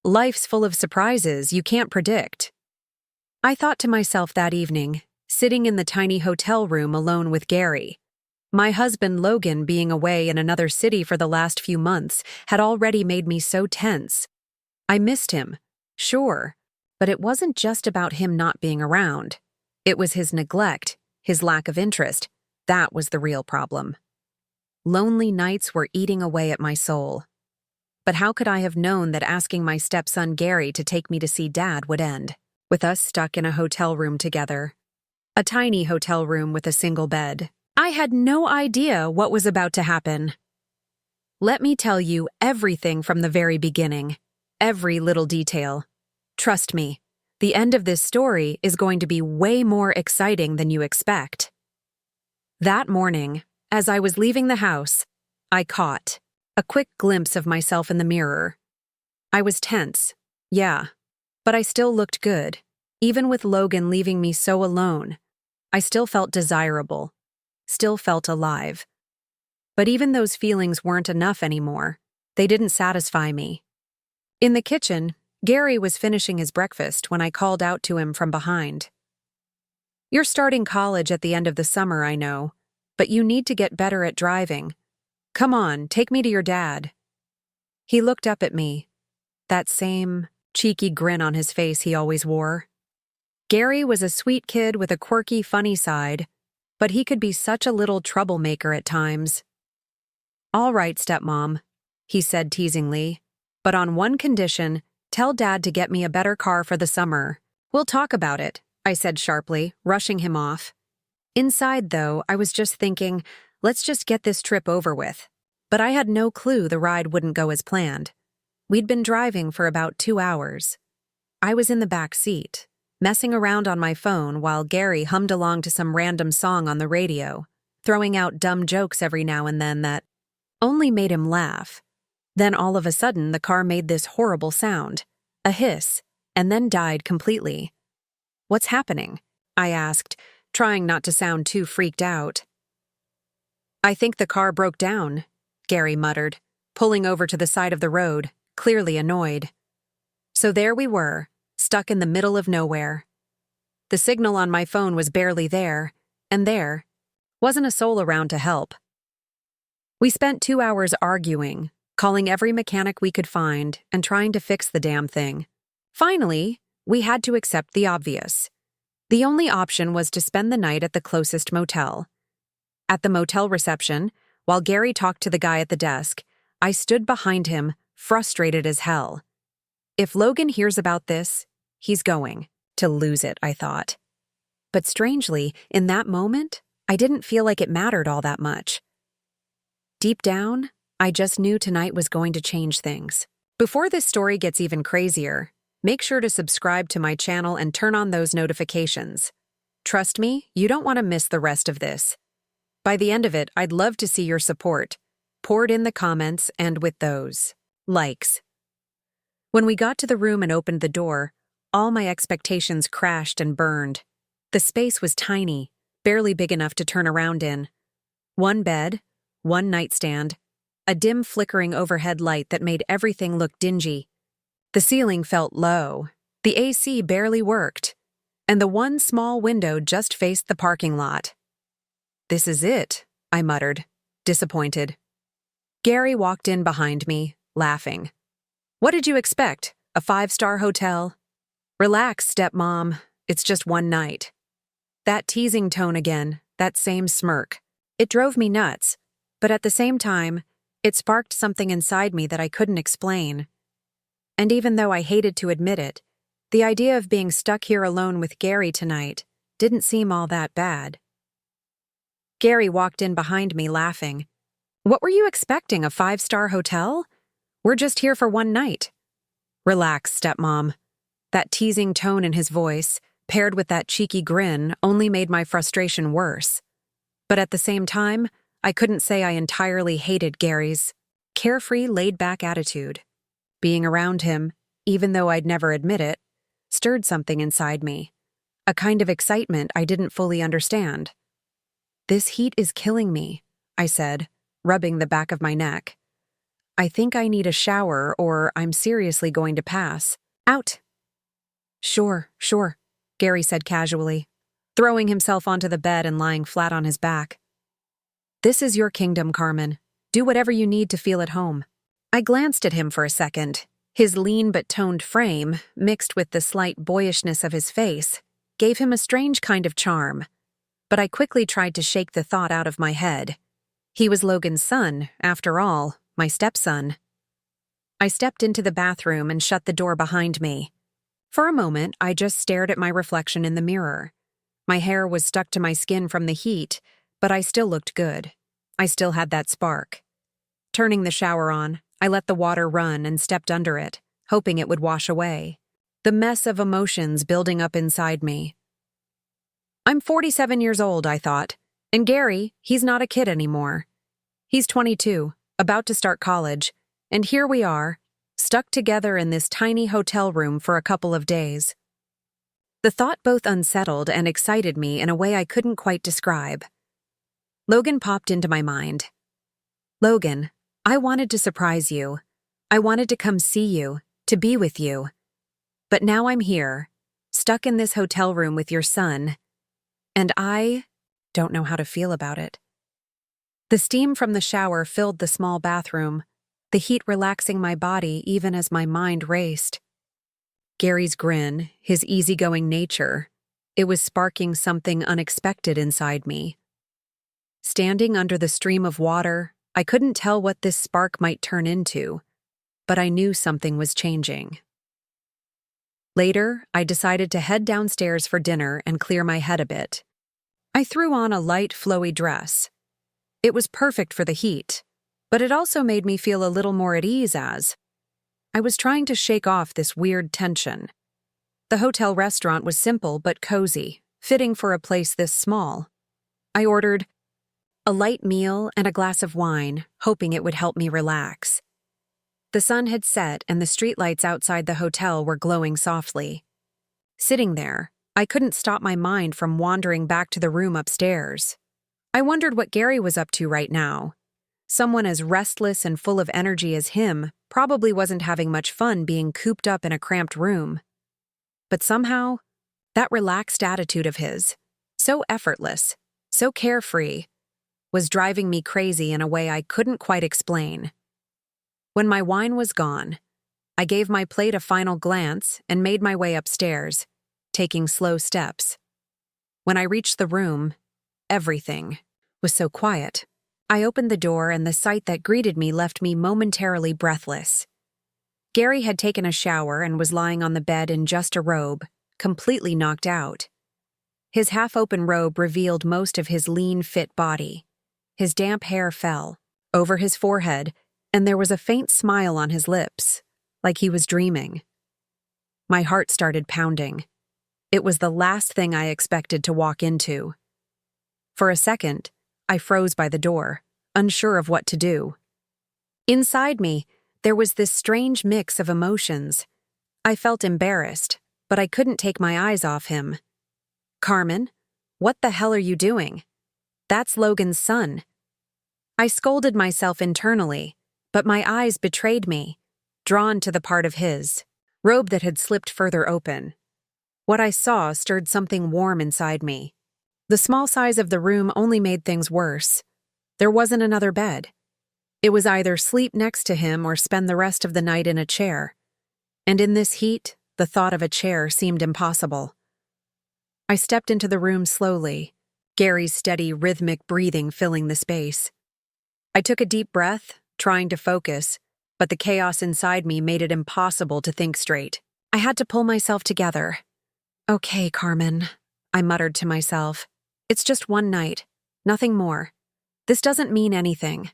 Life's full of surprises you can't predict. I thought to myself that evening, sitting in the tiny hotel room alone with Gary. My husband Logan being away in another city for the last few months had already made me so tense. I missed him, sure, but it wasn't just about him not being around. It was his neglect, his lack of interest. That was the real problem. Lonely nights were eating away at my soul. But how could I have known that asking my stepson Gary to take me to see Dad would end with us stuck in a hotel room together? A tiny hotel room with a single bed. I had no idea what was about to happen. Let me tell you everything from the very beginning, every little detail. Trust me, the end of this story is going to be way more exciting than you expect. That morning, as I was leaving the house, I caught a quick glimpse of myself in the mirror. I was tense, yeah, but I still looked good. Even with Logan leaving me so alone, I still felt desirable, still felt alive. But even those feelings weren't enough anymore. They didn't satisfy me. In the kitchen, Gary was finishing his breakfast when I called out to him from behind. "You're starting college at the end of the summer, I know, but you need to get better at driving. Come on, take me to your dad." He looked up at me, that same cheeky grin on his face he always wore. Gary was a sweet kid with a quirky, funny side, but he could be such a little troublemaker at times. "All right, stepmom," he said teasingly, "but on one condition, tell Dad to get me a better car for the summer." "We'll talk about it," I said sharply, rushing him off. Inside, though, I was just thinking, let's just get this trip over with. But I had no clue the ride wouldn't go as planned. We'd been driving for about 2 hours. I was in the back seat, messing around on my phone while Gary hummed along to some random song on the radio, throwing out dumb jokes every now and then that only made him laugh. Then all of a sudden the car made this horrible sound, a hiss, and then died completely. "What's happening?" I asked, trying not to sound too freaked out. "I think the car broke down," Gary muttered, pulling over to the side of the road, clearly annoyed. So there we were, stuck in the middle of nowhere. The signal on my phone was barely there, and there wasn't a soul around to help. We spent 2 hours arguing, calling every mechanic we could find and trying to fix the damn thing. Finally, we had to accept the obvious. The only option was to spend the night at the closest motel. At the motel reception, while Gary talked to the guy at the desk, I stood behind him, frustrated as hell. If Logan hears about this, he's going to lose it, I thought. But strangely, in that moment, I didn't feel like it mattered all that much. Deep down, I just knew tonight was going to change things. Before this story gets even crazier, make sure to subscribe to my channel and turn on those notifications. Trust me, you don't want to miss the rest of this. By the end of it, I'd love to see your support, poured in the comments and with those likes. When we got to the room and opened the door, all my expectations crashed and burned. The space was tiny, barely big enough to turn around in. One bed, one nightstand, a dim flickering overhead light that made everything look dingy. The ceiling felt low, the AC barely worked, and the one small window just faced the parking lot. "This is it," I muttered, disappointed. Gary walked in behind me, laughing. "What did you expect? A 5-star hotel?" "Relax, stepmom. It's just one night." That teasing tone again, that same smirk. It drove me nuts, but at the same time, it sparked something inside me that I couldn't explain. And even though I hated to admit it, the idea of being stuck here alone with Gary tonight didn't seem all that bad. Gary walked in behind me, laughing. "What were you expecting, a 5-star hotel? We're just here for one night." "Relax, stepmom." That teasing tone in his voice, paired with that cheeky grin, only made my frustration worse. But at the same time, I couldn't say I entirely hated Gary's carefree, laid-back attitude. Being around him, even though I'd never admit it, stirred something inside me, a kind of excitement I didn't fully understand. "This heat is killing me," I said, rubbing the back of my neck. I think I need a shower or I'm seriously going to pass out. Sure, Gary said casually, throwing himself onto the bed and lying flat on his back. This is your kingdom, Carmen. Do whatever you need to feel at home. I glanced at him for a second. His lean but toned frame, mixed with the slight boyishness of his face, gave him a strange kind of charm. But I quickly tried to shake the thought out of my head. He was Logan's son, after all, my stepson. I stepped into the bathroom and shut the door behind me. For a moment, I just stared at my reflection in the mirror. My hair was stuck to my skin from the heat, but I still looked good. I still had that spark. Turning the shower on, I let the water run and stepped under it, hoping it would wash away the mess of emotions building up inside me. I'm 47 years old, I thought, and Gary, he's not a kid anymore. He's 22, about to start college, and here we are, stuck together in this tiny hotel room for a couple of days. The thought both unsettled and excited me in a way I couldn't quite describe. Logan popped into my mind. Logan, I wanted to surprise you. I wanted to come see you, to be with you. But now I'm here, stuck in this hotel room with your son, and I don't know how to feel about it. The steam from the shower filled the small bathroom, the heat relaxing my body even as my mind raced. Gary's grin, his easygoing nature, it was sparking something unexpected inside me. Standing under the stream of water, I couldn't tell what this spark might turn into, but I knew something was changing. Later, I decided to head downstairs for dinner and clear my head a bit. I threw on a light, flowy dress. It was perfect for the heat, but it also made me feel a little more at ease as I was trying to shake off this weird tension. The hotel restaurant was simple but cozy, fitting for a place this small. I ordered a light meal and a glass of wine, hoping it would help me relax. The sun had set and the streetlights outside the hotel were glowing softly. Sitting there, I couldn't stop my mind from wandering back to the room upstairs. I wondered what Gary was up to right now. Someone as restless and full of energy as him probably wasn't having much fun being cooped up in a cramped room. But somehow, that relaxed attitude of his, so effortless, so carefree, was driving me crazy in a way I couldn't quite explain. When my wine was gone, I gave my plate a final glance and made my way upstairs, taking slow steps. When I reached the room, everything was so quiet. I opened the door and the sight that greeted me left me momentarily breathless. Gary had taken a shower and was lying on the bed in just a robe, completely knocked out. His half-open robe revealed most of his lean, fit body. His damp hair fell over his forehead, and there was a faint smile on his lips, like he was dreaming. My heart started pounding. It was the last thing I expected to walk into. For a second, I froze by the door, unsure of what to do. Inside me, there was this strange mix of emotions. I felt embarrassed, but I couldn't take my eyes off him. Carmen, what the hell are you doing? That's Logan's son. I scolded myself internally, but my eyes betrayed me, drawn to the part of his robe that had slipped further open. What I saw stirred something warm inside me. The small size of the room only made things worse. There wasn't another bed. It was either sleep next to him or spend the rest of the night in a chair. And in this heat, the thought of a chair seemed impossible. I stepped into the room slowly, Gary's steady, rhythmic breathing filling the space. I took a deep breath, trying to focus, but the chaos inside me made it impossible to think straight. I had to pull myself together. Okay, Carmen, I muttered to myself. It's just one night, nothing more. This doesn't mean anything.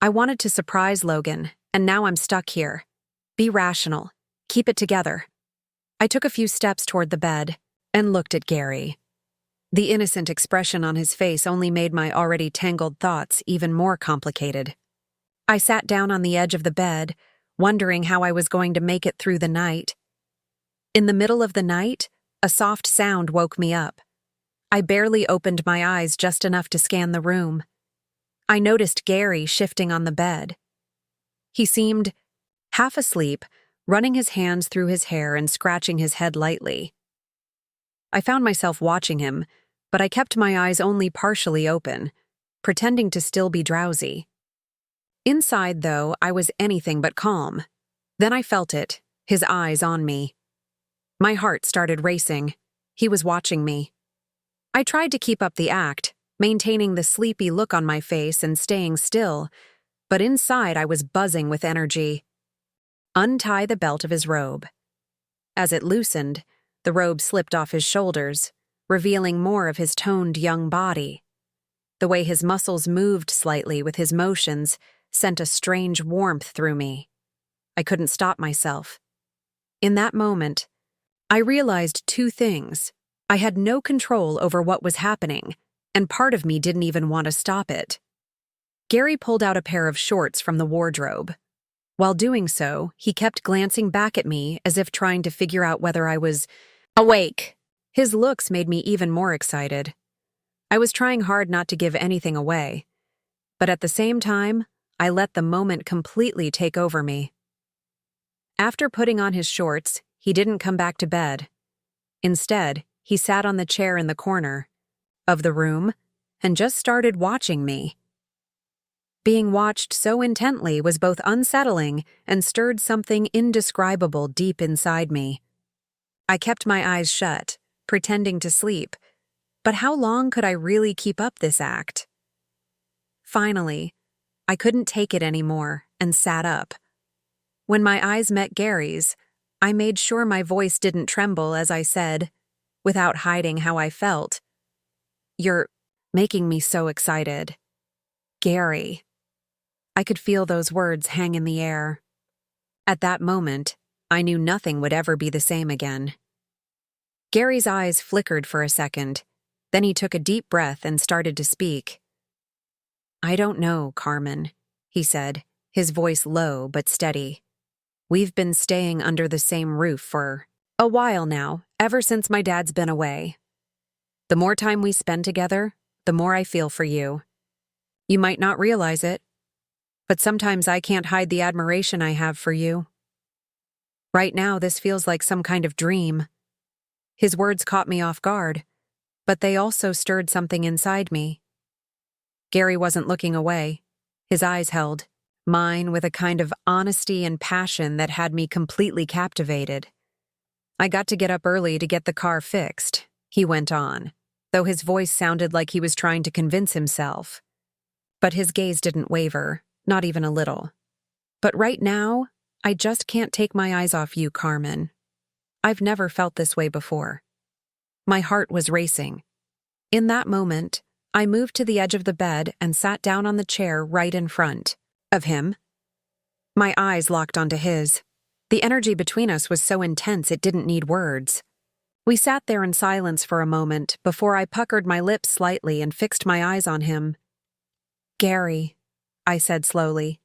I wanted to surprise Logan, and now I'm stuck here. Be rational. Keep it together. I took a few steps toward the bed and looked at Gary. The innocent expression on his face only made my already tangled thoughts even more complicated. I sat down on the edge of the bed, wondering how I was going to make it through the night. In the middle of the night, a soft sound woke me up. I barely opened my eyes just enough to scan the room. I noticed Gary shifting on the bed. He seemed half asleep, running his hands through his hair and scratching his head lightly. I found myself watching him, but I kept my eyes only partially open, pretending to still be drowsy. Inside, though, I was anything but calm. Then I felt it, his eyes on me. My heart started racing. He was watching me. I tried to keep up the act, maintaining the sleepy look on my face and staying still, but inside I was buzzing with energy. Untie the belt of his robe. As it loosened, the robe slipped off his shoulders, revealing more of his toned young body. The way his muscles moved slightly with his motions sent a strange warmth through me. I couldn't stop myself. In that moment, I realized two things. I had no control over what was happening, and part of me didn't even want to stop it. Gary pulled out a pair of shorts from the wardrobe. While doing so, he kept glancing back at me as if trying to figure out whether I was awake. His looks made me even more excited. I was trying hard not to give anything away, but at the same time, I let the moment completely take over me. After putting on his shorts, he didn't come back to bed. Instead, he sat on the chair in the corner of the room and just started watching me. Being watched so intently was both unsettling and stirred something indescribable deep inside me. I kept my eyes shut, pretending to sleep, but how long could I really keep up this act? Finally, I couldn't take it anymore and sat up. When my eyes met Gary's, I made sure my voice didn't tremble as I said, without hiding how I felt, "You're making me so excited. Gary." I could feel those words hang in the air. At that moment, I knew nothing would ever be the same again. Gary's eyes flickered for a second, then he took a deep breath and started to speak. "I don't know, Carmen," he said, his voice low but steady. "We've been staying under the same roof for a while now, ever since my dad's been away. The more time we spend together, the more I feel for you. You might not realize it, but sometimes I can't hide the admiration I have for you. Right now, this feels like some kind of dream." His words caught me off guard, but they also stirred something inside me. Gary wasn't looking away. His eyes held mine with a kind of honesty and passion that had me completely captivated. "I got to get up early to get the car fixed," he went on, though his voice sounded like he was trying to convince himself. But his gaze didn't waver, not even a little. "But right now, I just can't take my eyes off you, Carmen. I've never felt this way before." My heart was racing. In that moment, I moved to the edge of the bed and sat down on the chair right in front of him. My eyes locked onto his. The energy between us was so intense it didn't need words. We sat there in silence for a moment before I puckered my lips slightly and fixed my eyes on him. "Gary," I said slowly,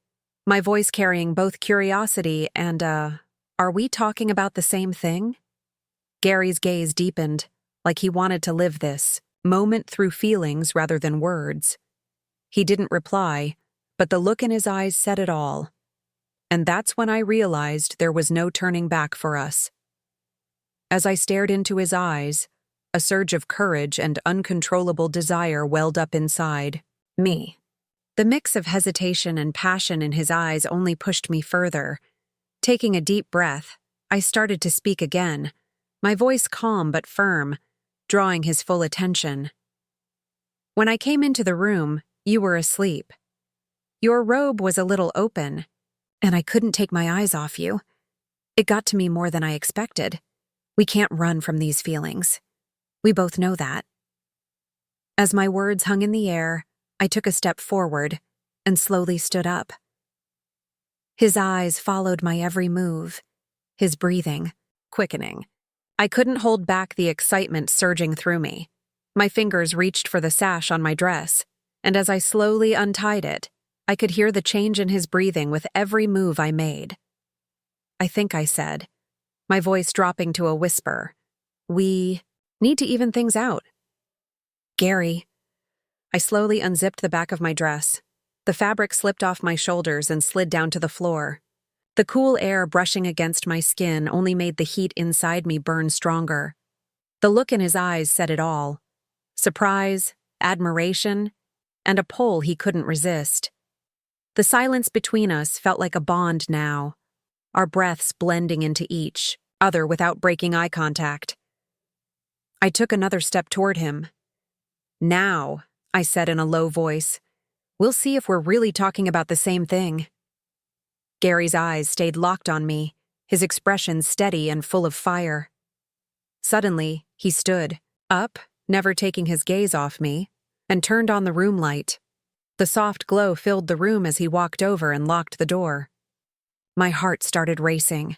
my voice carrying both curiosity and, "Are we talking about the same thing?" Gary's gaze deepened, like he wanted to live this moment through feelings rather than words. He didn't reply, but the look in his eyes said it all. And that's when I realized there was no turning back for us. As I stared into his eyes, a surge of courage and uncontrollable desire welled up inside me. The mix of hesitation and passion in his eyes only pushed me further. Taking a deep breath, I started to speak again, my voice calm but firm, drawing his full attention. "When I came into the room, you were asleep. Your robe was a little open, and I couldn't take my eyes off you. It got to me more than I expected. We can't run from these feelings. We both know that." As my words hung in the air, I took a step forward and slowly stood up. His eyes followed my every move, his breathing quickening. I couldn't hold back the excitement surging through me. My fingers reached for the sash on my dress, and as I slowly untied it, I could hear the change in his breathing with every move I made. "I think," I said, my voice dropping to a whisper, "we need to even things out." "Gary." I slowly unzipped the back of my dress. The fabric slipped off my shoulders and slid down to the floor. The cool air brushing against my skin only made the heat inside me burn stronger. The look in his eyes said it all. Surprise, admiration, and a pull he couldn't resist. The silence between us felt like a bond now, our breaths blending into each other without breaking eye contact. I took another step toward him. "Now," I said in a low voice, "we'll see if we're really talking about the same thing." Gary's eyes stayed locked on me, his expression steady and full of fire. Suddenly, he stood up, never taking his gaze off me, and turned on the room light. The soft glow filled the room as he walked over and locked the door. My heart started racing.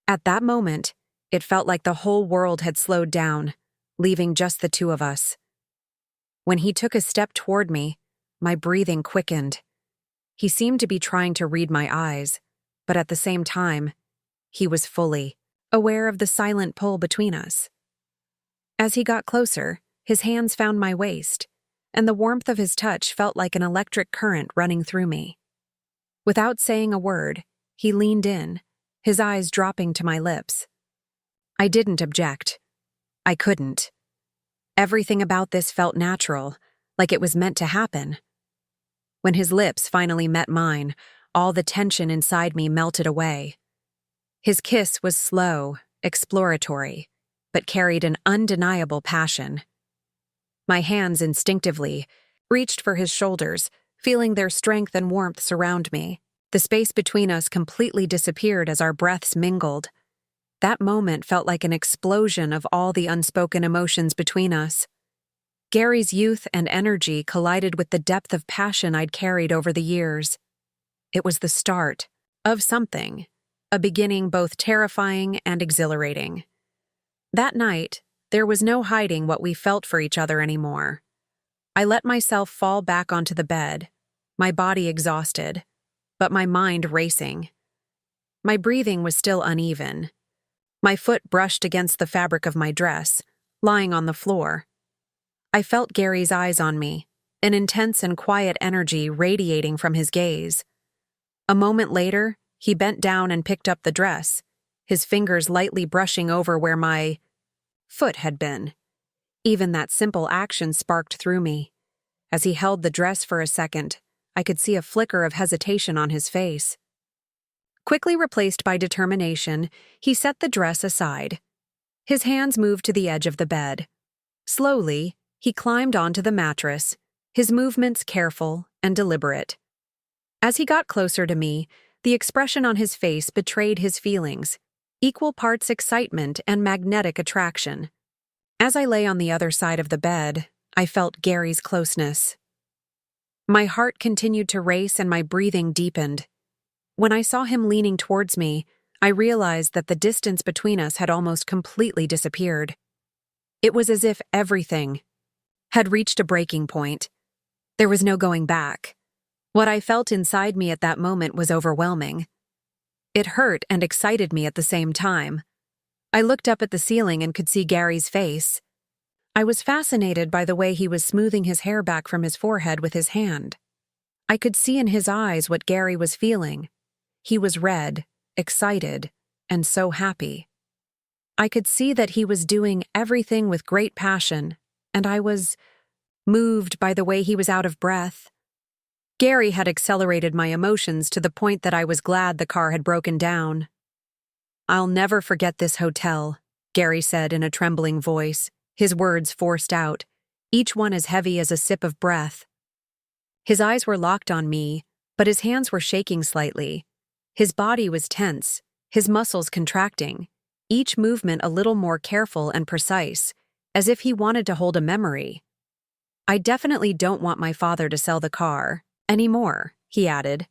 At that moment, it felt like the whole world had slowed down, leaving just the two of us. When he took a step toward me, my breathing quickened. He seemed to be trying to read my eyes, but at the same time, he was fully aware of the silent pull between us. As he got closer, his hands found my waist, and the warmth of his touch felt like an electric current running through me. Without saying a word, he leaned in, his eyes dropping to my lips. I didn't object. I couldn't. Everything about this felt natural, like it was meant to happen. When his lips finally met mine, all the tension inside me melted away. His kiss was slow, exploratory, but carried an undeniable passion. My hands instinctively reached for his shoulders, feeling their strength and warmth surround me. The space between us completely disappeared as our breaths mingled. That moment felt like an explosion of all the unspoken emotions between us. Gary's youth and energy collided with the depth of passion I'd carried over the years. It was the start of something, a beginning both terrifying and exhilarating. That night, there was no hiding what we felt for each other anymore. I let myself fall back onto the bed, my body exhausted, but my mind racing. My breathing was still uneven. My foot brushed against the fabric of my dress, lying on the floor. I felt Gary's eyes on me, an intense and quiet energy radiating from his gaze. A moment later, he bent down and picked up the dress, his fingers lightly brushing over where my foot had been. Even that simple action sparked through me. As he held the dress for a second, I could see a flicker of hesitation on his face. Quickly replaced by determination, he set the dress aside. His hands moved to the edge of the bed. Slowly, he climbed onto the mattress, his movements careful and deliberate. As he got closer to me, the expression on his face betrayed his feelings, equal parts excitement and magnetic attraction. As I lay on the other side of the bed, I felt Gary's closeness. My heart continued to race and my breathing deepened. When I saw him leaning towards me, I realized that the distance between us had almost completely disappeared. It was as if everything had reached a breaking point. There was no going back. What I felt inside me at that moment was overwhelming. It hurt and excited me at the same time. I looked up at the ceiling and could see Gary's face. I was fascinated by the way he was smoothing his hair back from his forehead with his hand. I could see in his eyes what Gary was feeling. He was red, excited, and so happy. I could see that he was doing everything with great passion, and I was moved by the way he was out of breath. Gary had accelerated my emotions to the point that I was glad the car had broken down. "I'll never forget this hotel," Gary said in a trembling voice, his words forced out, each one as heavy as a sip of breath. His eyes were locked on me, but his hands were shaking slightly. His body was tense, his muscles contracting, each movement a little more careful and precise, as if he wanted to hold a memory. "I definitely don't want my father to sell the car anymore," he added.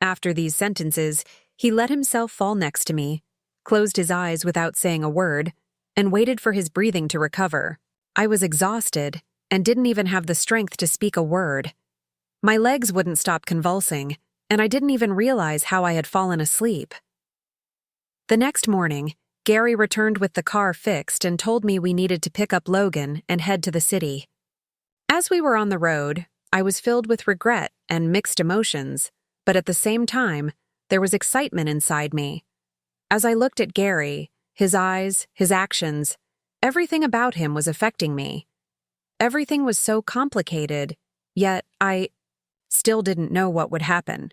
After these sentences, he let himself fall next to me, closed his eyes without saying a word, and waited for his breathing to recover. I was exhausted and didn't even have the strength to speak a word. My legs wouldn't stop convulsing, and I didn't even realize how I had fallen asleep. The next morning, Gary returned with the car fixed and told me we needed to pick up Logan and head to the city. As we were on the road, I was filled with regret and mixed emotions, but at the same time, there was excitement inside me. As I looked at Gary, his eyes, his actions, everything about him was affecting me. Everything was so complicated, yet I still didn't know what would happen.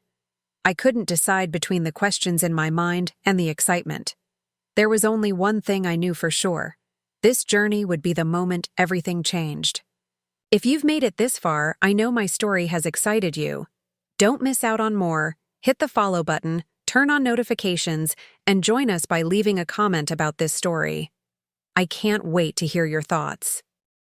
I couldn't decide between the questions in my mind and the excitement. There was only one thing I knew for sure. This journey would be the moment everything changed. If you've made it this far, I know my story has excited you. Don't miss out on more. Hit the follow button, turn on notifications, and join us by leaving a comment about this story. I can't wait to hear your thoughts.